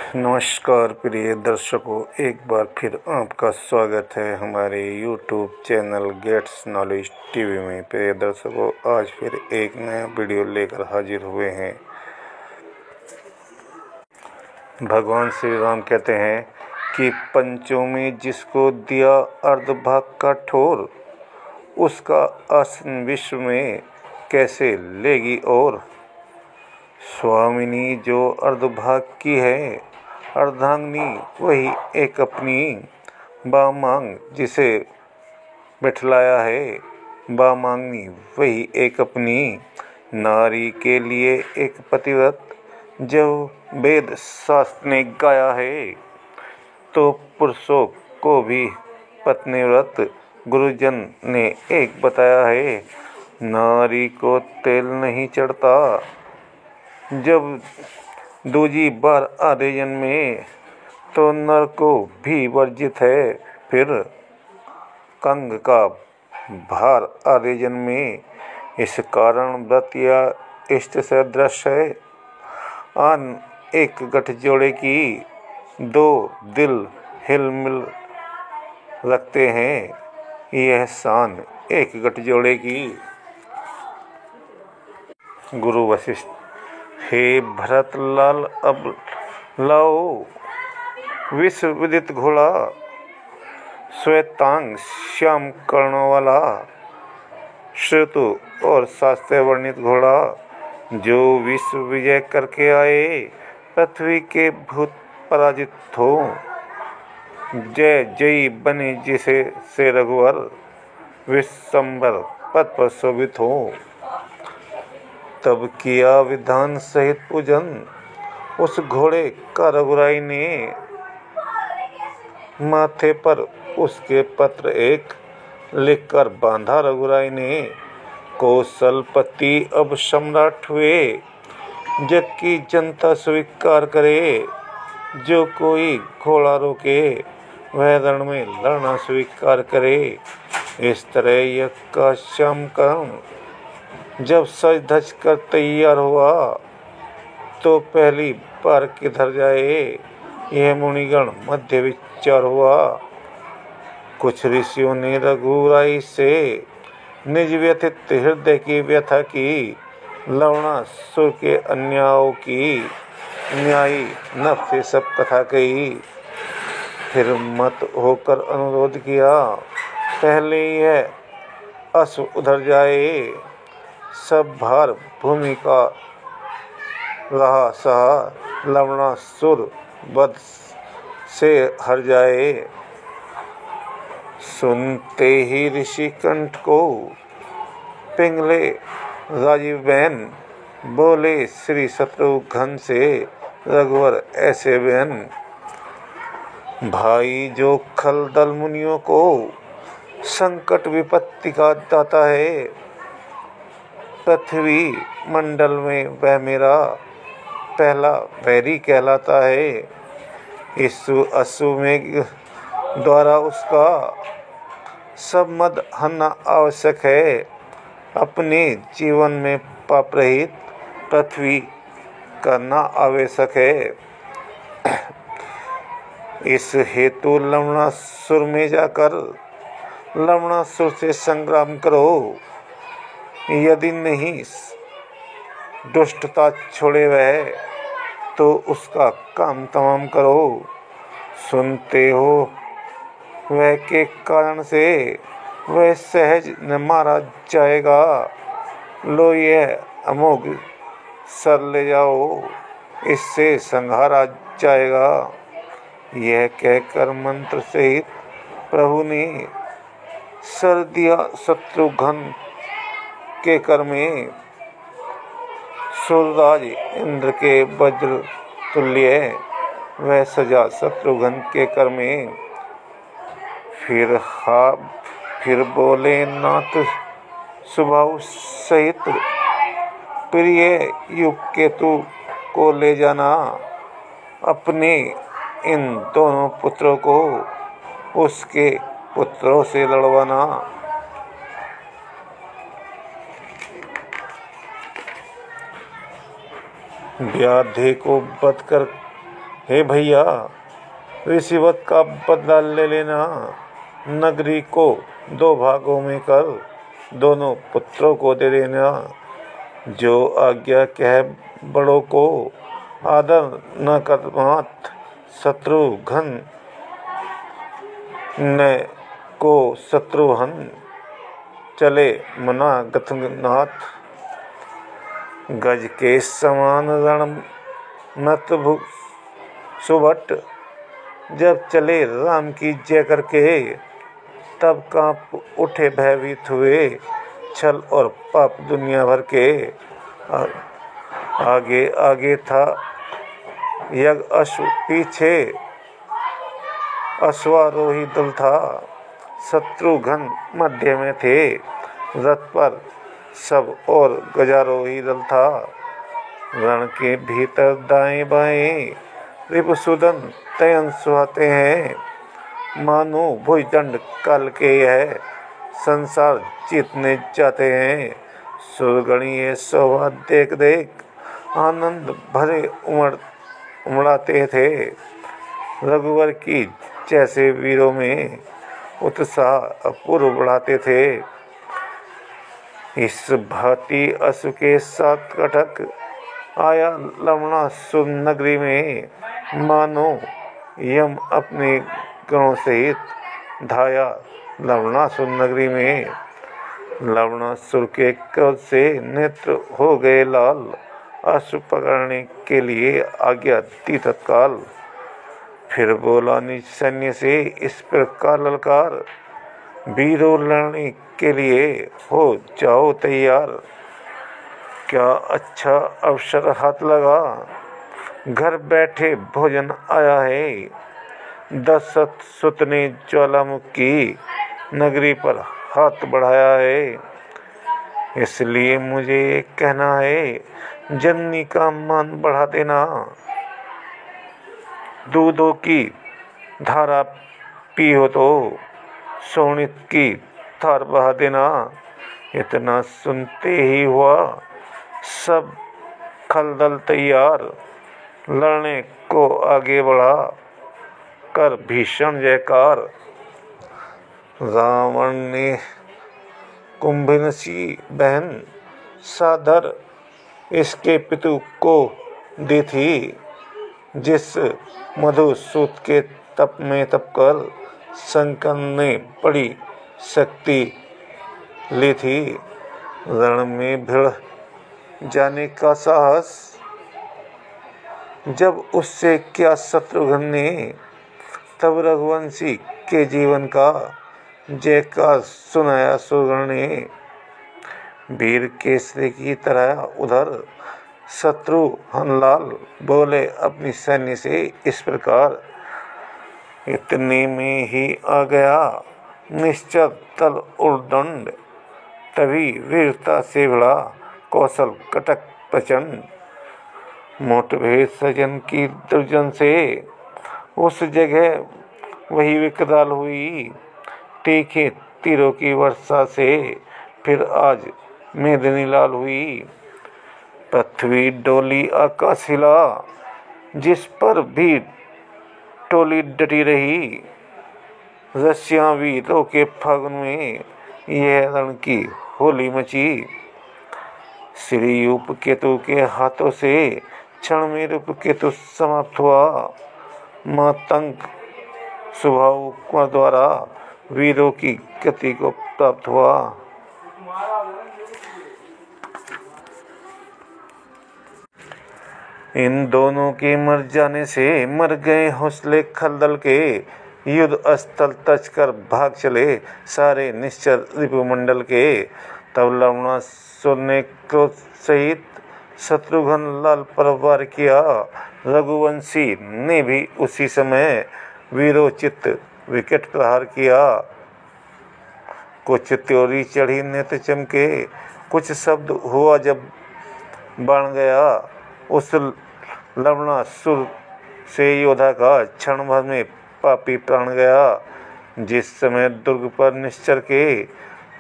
नमस्कार प्रिय दर्शकों, एक बार फिर आपका स्वागत है हमारे YouTube channel gets knowledge TV में। प्रिय दर्शकों, आज फिर एक नया वीडियो लेकर हाजिर हुए हैं। भगवान श्री राम कहते हैं कि पंचों में जिसको दिया अर्धभाग का ठोर, उसका आसन विश्व में कैसे लेगी और। स्वामिनी जो अर्धभाग की है, अर्धांगिनी वही एक अपनी, बामांग जिसे बिठलाया है, बामांगनी वही एक अपनी। नारी के लिए एक पतिव्रत जब वेद शास्त्र ने गाया है, तो पुरुषों को भी पत्नीव्रत गुरुजन ने एक बताया है। नारी को तेल नहीं चढ़ता जब दूजी बार आधे जन्म में, तो नर को भी वर्जित है फिर कंग का भार आधे जन्म में। इस कारण व्रत या इष्ट सदृश है। आन एक गठजोड़े की दो दिल हिलमिल रखते हैं, यह शान एक गठजोड़े की। गुरु वशिष्ठ: हे भरत लाल, अब लाओ विश्व विदित घोड़ा, श्वेतांग श्याम कर्णों वाला, श्रुतु और शास्त्र वर्णित घोड़ा, जो विश्व विजय करके आए, पृथ्वी के भूत पराजित हो। जय जयी बने जिसे से रघुवर, विश्वंभर पद पर शोभित हो। तब किया विधान सहित पूजन, उस घोड़े का रघुराई ने, माथे पर उसके पत्र एक लिखकर बांधा रघुराई ने। कौशलपति अब सम्राट हुए, जग की जनता स्वीकार करे, जो कोई घोड़ा रोके, वह रण में लड़ना स्वीकार करे। इस तरह यज्ञ का श्याम कर्ण जब सज धज कर तैयार हुआ, तो पहली बार किधर जाए, यह मुनिगण मध्य विचार हुआ। कुछ ऋषियों ने रघुराई से निज व्यथित हृदय की व्यथा की, लवणासुर के अन्यायों की न्यायी नभ से सब कथा कही। फिर मत होकर अनुरोध किया, पहले यह अश्व उधर जाए, सब भार भूमि का रहा सहा, लवणासुर वध से हर जाए। सुनते ही ऋषि कंठ को पिंगले राजीव बहन, बोले श्री शत्रुघ्न से रघुवर ऐसे बहन। भाई जो खल दल मुनियों को संकट विपत्ति का दाता है, पृथ्वी मंडल में वह मेरा पहला वैरी कहलाता है। इस अश्वमेघ द्वारा उसका सब मद हनना आवश्यक है। अपने जीवन में पाप रहित पृथ्वी करना आवश्यक है। इस हेतु लवणासुर में जाकर लवणासुर से संग्राम करो। यदि नहीं दुष्टता छोड़े वह, तो उसका काम तमाम करो। सुनते हो वह के कारण से वह सहज न मारा जाएगा। लो यह अमोघ सर ले जाओ, इससे संहारा जाएगा। यह कहकर मंत्र सहित प्रभु ने सर दिया शत्रुघ्न के कर में। सूर्यराज इंद्र के वज्र तुल्य वह सजा शत्रुघ्न के कर में। फिर बोले नाथ स्वभाव सहित, प्रिय युग केतु को ले जाना, अपने इन दोनों पुत्रों को उसके पुत्रों से लड़वाना। व्याधि को बध कर हे भैया, ऋषिवत का बदला ले लेना। नगरी को 2 भागों में कर दोनों पुत्रों को दे देना। जो आज्ञा कह बड़ों को आदर न कर मात। शत्रुघ्न न को शत्रुहन चले मना गतनाथ। गज के समान रण नत सुभट। जब चले राम की जय करके, तब कांप उठे भयभीत हुए। छल और पाप दुनिया भर के। आगे आगे था यज्ञ अश्व, पीछे अश्वारोही दल था। शत्रुघ्न मध्य में थे, रथ पर सब और गजारोही दल था। रण के भीतर दाएं बाएं रिपुसूदन तयन सुहाते हैं। मानो भुजदंड काल के यह संसार जीतने जाते हैं। सुरगणीय शोभा देख देख आनंद भरे उमड़ाते थे। रघुवर की जैसे वीरों में उत्साह अपूर्व बढ़ाते थे। इस भांति अश्व के साथ कटक आया लवणासुर नगरी में। मानो यम अपने गणों सहित धाया लवणासुर नगरी में। लवणासुर के क्रोध से नेत्र हो गए लाल। अश्व पकड़ने के लिए आज्ञा दी तत्काल। फिर बोला निज सैन्य से इस प्रकार ललकार। वीरों, लड़ने के लिए हो जाओ तैयार। क्या अच्छा अवसर हाथ लगा, घर बैठे भोजन आया है। दशरथ सुत ने ज्वालामुखी नगरी पर हाथ बढ़ाया है। इसलिए मुझे ये कहना है, जननी का मान बढ़ा देना। दूधों की धारा पी हो तो सोनित की धार बहा देना। इतना सुनते ही हुआ सब खलदल तैयार। लड़ने को आगे बढ़ा कर भीषण जयकार। रावण ने कुंभिनसी बहन सादर इसके पितु को दी थी। जिस मधुसूत के तप में तप कर शंकर ने बड़ी शक्ति ली थी। रण में भिड़ जाने का साहस जब उससे क्या शत्रुघ्न ने। तब रघुवंशी के जीवन का जयकार सुनाया सुरगण ने। वीर केसरी की तरह उधर शत्रुघ्न बोले अपनी सैन्य से इस प्रकार। इतने में ही आ गया निश्चर तल उर्दंड। तभी वीरता से भिड़ा कौशल कटक प्रचंड। मोटभेद सजन की दुर्जन से उस जगह वही विकराल हुई। तीखे तीरों की वर्षा से फिर आज मेदिनी लाल हुई। पृथ्वी डोली आकाश हिला, जिस पर भी टोली डटी रही। रसिया वीरों के फागुन में यह रण की होली मची। श्री उपकेतु के हाथों से क्षण में रूपकेतु समाप्त हुआ। मातंग स्वभाव कुंवर द्वारा वीरों की गति को प्राप्त हुआ। इन दोनों के मर जाने से मर गए हौसले खलदल के। युद्ध स्थल तज कर भाग चले सारे निश्चर रिपुमंडल के। तब लवणासुर ने क्रोध सहित शत्रुघ्न लाल पर वार किया। रघुवंशी ने भी उसी समय वीरोचित विकट प्रहार किया। कुछ त्योरी चढ़ी नेत्र चमके, कुछ शब्द हुआ जब बाण गया। उस लवणासुर से योद्धा का क्षण भर में पापी प्राण गया। जिस समय दुर्ग पर निश्चर के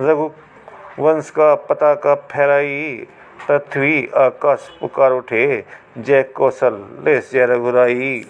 रघुवंश का पताका फहराई। पृथ्वी आकाश पुकार उठे, जय कौशल लेस जय रघुराई।